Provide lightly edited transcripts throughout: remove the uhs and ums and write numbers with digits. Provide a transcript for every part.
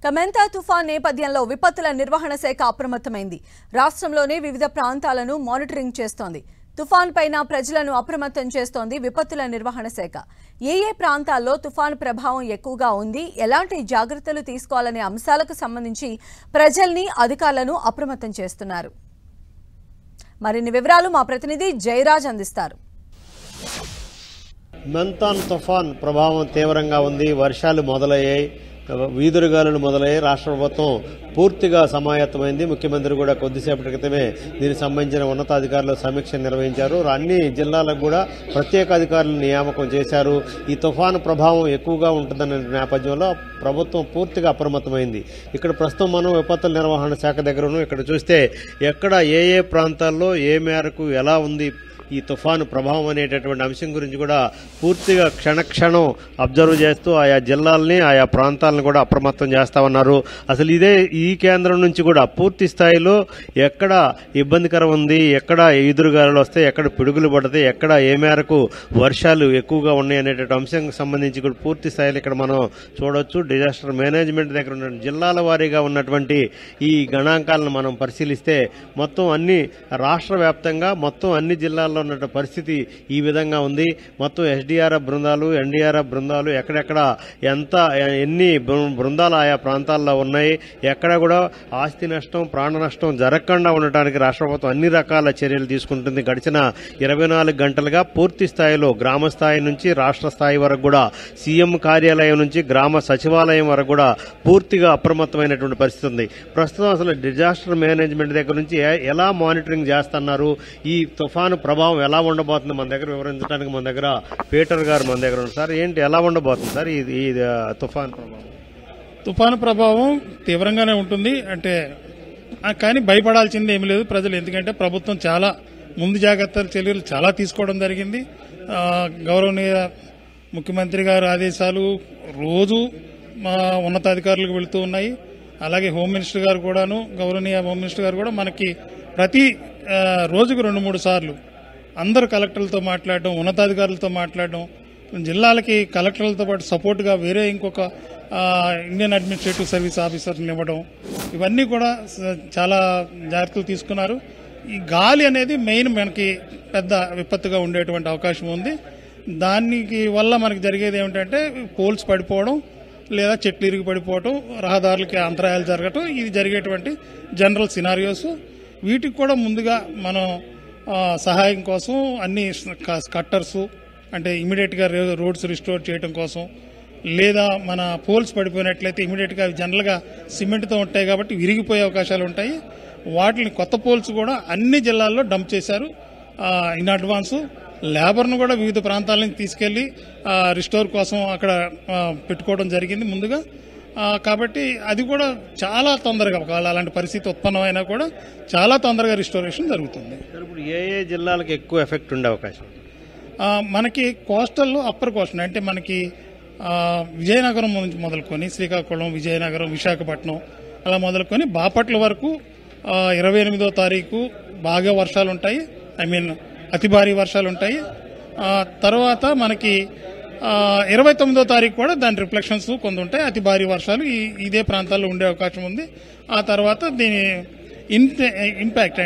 కమెంతా తుఫాన్ నేపథ్యంలో విపత్తుల నిర్వహణ శాఖ అప్రమత్తమైంది. రాష్ట్రంలోని వివిధ ప్రాంతాలను మానిటరింగ్ చేస్తోంది. తుఫాన్ పైన ప్రజలను అప్రమత్తం చేస్తోంది విపత్తుల నిర్వహణ శాఖ. ఏ ప్రాంతాల్లో తుఫాన్ ప్రభావం ఎక్కువగా ఉంది, ఎలాంటి జాగ్రత్తలు తీసుకోవాలనే అంశాలకు సంబంధించి ప్రజల్ని, అధికారులను అప్రమత్తం చేస్తున్నారు. మరిన్ని వివరాలు మా ప్రతినిధి జయరాజ్ అందిస్తారు. మెంతాన్ తుఫాన్ ప్రభావం తీవ్రంగా ఉంది. వర్షాలు మొదలయ్యాయి, వీధురుగాలులు మొదలయ్యాయి. రాష్ట్ర ప్రభుత్వం పూర్తిగా సమాయత్తమైంది. ముఖ్యమంత్రి కూడా కొద్దిసేపటి క్రితమే దీనికి సంబంధించిన ఉన్నతాధికారులు సమీక్ష నిర్వహించారు. అన్ని జిల్లాలకు కూడా ప్రత్యేక అధికారులను నియామకం చేశారు. ఈ తుఫాను ప్రభావం ఎక్కువగా ఉంటుందనే నేపథ్యంలో ప్రభుత్వం పూర్తిగా అప్రమత్తమైంది. ఇక్కడ ప్రస్తుతం మనం విపత్తుల నిర్వహణ శాఖ దగ్గరను ఇక్కడ చూస్తే ఎక్కడ ఏ ప్రాంతాల్లో ఏ మేరకు ఎలా ఉంది ఈ తుఫాను ప్రభావం అనేటటువంటి అంశం గురించి కూడా పూర్తిగా క్షణక్షణం అబ్జర్వ్ చేస్తూ ఆయా జిల్లాలని, ఆయా ప్రాంతాలను కూడా అప్రమత్తం చేస్తా ఉన్నారు. అసలు ఈ కేంద్రం నుంచి కూడా పూర్తి స్థాయిలో ఎక్కడ ఇబ్బందికరం ఉంది, ఎక్కడ ఎదురుగాలులు వస్తాయి, ఎక్కడ పిడుగులు పడతాయి, ఎక్కడ ఏ మేరకు వర్షాలు ఎక్కువగా ఉన్నాయి అనేటువంటి అంశానికి సంబంధించి కూడా పూర్తి స్థాయిలో ఇక్కడ మనం చూడవచ్చు. డిజాస్టర్ మేనేజ్మెంట్ దగ్గర ఉన్న జిల్లాల వారీగా ఉన్నటువంటి ఈ గణాంకాలను మనం పరిశీలిస్తే మొత్తం అన్ని రాష్ట్ర వ్యాప్తంగా మొత్తం అన్ని జిల్లాల్లో ఉన్న పరిస్థితి ఈ విధంగా ఉంది. మొత్తం ఎస్డీఆర్ఎఫ్ బృందాలు, ఎన్డీఆర్ఎఫ్ బృందాలు ఎక్కడెక్కడ ఎన్ని బృందాలు ఆయా ప్రాంతాల్లో ఉన్నాయి, ఎక్కడ కూడా ఆస్తి నష్టం, ప్రాణ నష్టం జరగకుండా ఉండటానికి రాష్ట్ర ప్రభుత్వం అన్ని రకాల చర్యలు తీసుకుంటుంది. గడిచిన 24 గంటలుగా పూర్తి స్థాయిలో గ్రామ స్థాయి నుంచి రాష్ట్ర స్థాయి వరకు కూడా, సీఎం కార్యాలయం నుంచి గ్రామ సచివాలయం వరకు కూడా పూర్తిగా అప్రమత్తమైనటువంటి పరిస్థితి ఉంది. ప్రస్తుతం అసలు డిజాస్టర్ మేనేజ్మెంట్ దగ్గర నుంచి ఎలా మానిటరింగ్ చేస్తున్నారు, ఈ తుఫాను ప్రభావం ఎలా ఉండబోతుంది మన దగ్గర వివరించడానికి మన దగ్గర పీటర్ గారు మన దగ్గర ఉన్నారు. సార్, ఏంటి ఎలా ఉండబోతుంది సార్ ఈ తుఫాను ప్రభావం? తుఫాను ప్రభావం తీవ్రంగానే ఉంటుంది. కానీ భయపడాల్సింది ఏమి లేదు ప్రజలు. ఎందుకంటే ప్రభుత్వం చాలా ముందు జాగ్రత్త చర్యలు చాలా తీసుకోవడం జరిగింది. గౌరవనీయ ముఖ్యమంత్రి గారి ఆదేశాలు రోజు మా ఉన్నతాధికారులకు వెళుతూ ఉన్నాయి. అలాగే హోమ్ మినిస్టర్ గారు కూడాను, గౌరవనీయ హోమ్ మినిస్టర్ గారు కూడా మనకి ప్రతి రోజుకు 2-3 సార్లు అందరు కలెక్టర్లతో మాట్లాడడం, ఉన్నతాధికారులతో మాట్లాడడం, జిల్లాలకి కలెక్టర్లతో పాటు సపోర్ట్గా వేరే ఇంకొక ఇండియన్ అడ్మినిస్ట్రేటివ్ సర్వీస్ ఆఫీసర్ని ఇవ్వడం, ఇవన్నీ కూడా చాలా జాగ్రత్తలు తీసుకున్నారు. ఈ గాలి అనేది మెయిన్ మనకి పెద్ద విపత్తుగా ఉండేటువంటి అవకాశం ఉంది. దానికి వల్ల మనకి జరిగేది ఏమిటంటే పోల్స్ పడిపోవడం, లేదా చెట్లు ఇరిగి పడిపోవడం, రహదారులకి అంతరాయాలు జరగటం, ఇది జరిగేటువంటి జనరల్ సినారియోస్. వీటికి కూడా ముందుగా మనం సహాయం కోసం అన్ని కట్టర్స్ అంటే ఇమీడియట్గా రోడ్స్ రిస్టోర్ చేయడం కోసం, లేదా మన పోల్స్ పడిపోయినట్లయితే ఇమీడియట్గా అవి జనరల్గా సిమెంట్తో ఉంటాయి కాబట్టి విరిగిపోయే అవకాశాలు ఉంటాయి. వాటిని కొత్త పోల్స్ కూడా అన్ని జిల్లాల్లో డంప్ చేశారు ఇన్ అడ్వాన్స్. లేబర్ను కూడా వివిధ ప్రాంతాల నుంచి తీసుకెళ్లి రిస్టోర్ కోసం అక్కడ పెట్టుకోవడం జరిగింది ముందుగా. కాబట్టి అది కూడా చాలా తొందరగా, ఒకవేళ అలాంటి పరిస్థితి ఉత్పన్నమైనా కూడా చాలా తొందరగా రిస్టోరేషన్ జరుగుతుంది. ఇప్పుడు ఏ జిల్లాలకు ఎక్కువ ఎఫెక్ట్ ఉండే అవకాశం? మనకి కోస్టల్లో అప్పర్ కోస్టల్ అంటే మనకి విజయనగరం నుంచి మొదలుకొని శ్రీకాకుళం, విజయనగరం, విశాఖపట్నం అలా మొదలుకొని బాపట్ల వరకు 28వ తారీఖు బాగా వర్షాలు ఉంటాయి. అతి భారీ వర్షాలు ఉంటాయి. తర్వాత మనకి 29వ తారీఖు కూడా దాని రిఫ్లెక్షన్స్ కొంత ఉంటాయి. అతి భారీ వర్షాలు ఇదే ప్రాంతాల్లో ఉండే అవకాశం ఉంది. ఆ తర్వాత దీని ఇంపాక్ట్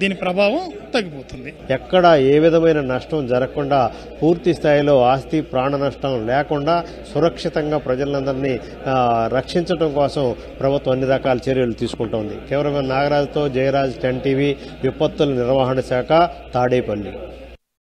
దీని ప్రభావం తగ్గిపోతుంది. ఎక్కడ ఏ విధమైన నష్టం జరగకుండా, పూర్తి స్థాయిలో ఆస్తి ప్రాణ నష్టం లేకుండా సురక్షితంగా ప్రజలందరినీ రక్షించడం కోసం ప్రభుత్వం అన్ని రకాల చర్యలు తీసుకుంటోంది. కేవలం నాగరాజుతో జయరాజ్, 10 టీవీ, విపత్తుల నిర్వహణ శాఖ, తాడేపల్లి.